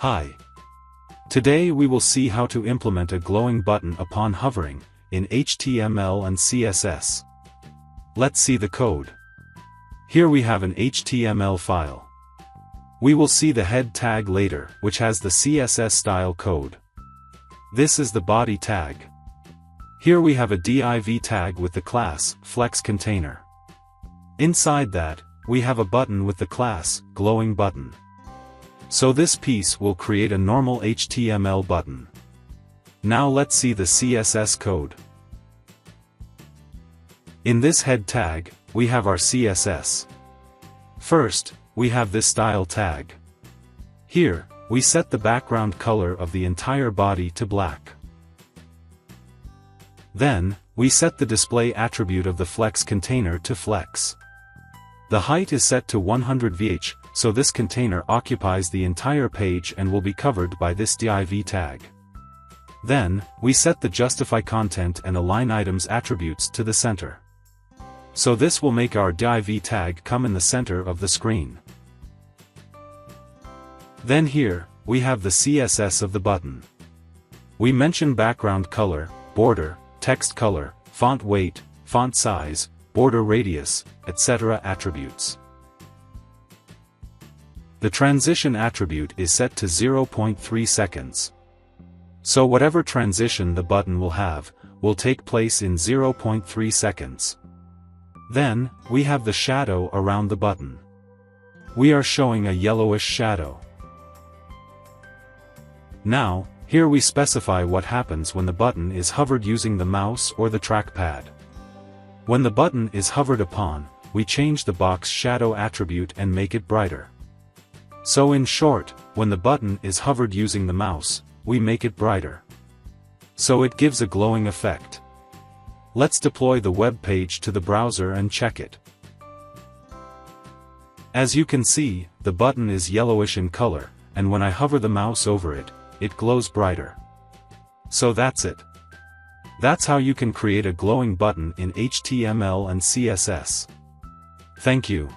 Hi. Today we will see how to implement a glowing button upon hovering, in HTML and CSS. Let's see the code. Here we have an HTML file. We will see the head tag later, which has the CSS style code. This is the body tag. Here we have a div tag with the class, flex container. Inside that, we have a button with the class, glowing button. So this piece will create a normal HTML button. Now let's see the CSS code. In this head tag, we have our CSS. First, we have this style tag. Here, we set the background color of the entire body to black. Then, we set the display attribute of the flex container to flex. The height is set to 100 vh, so this container occupies the entire page and will be covered by this div tag. Then, we set the justify content and align items attributes to the center. So this will make our div tag come in the center of the screen. Then here, we have the CSS of the button. We mention background color, border, text color, font weight, font size, border radius, etc. attributes. The transition attribute is set to 0.3 seconds. So whatever transition the button will have, will take place in 0.3 seconds. Then, we have the shadow around the button. We are showing a yellowish shadow. Now, here we specify what happens when the button is hovered using the mouse or the trackpad. When the button is hovered upon, we change the box shadow attribute and make it brighter. So in short, when the button is hovered using the mouse, we make it brighter. So it gives a glowing effect. Let's deploy the web page to the browser and check it. As you can see, the button is yellowish in color, and when I hover the mouse over it, it glows brighter. So that's it. That's how you can create a glowing button in HTML and CSS. Thank you.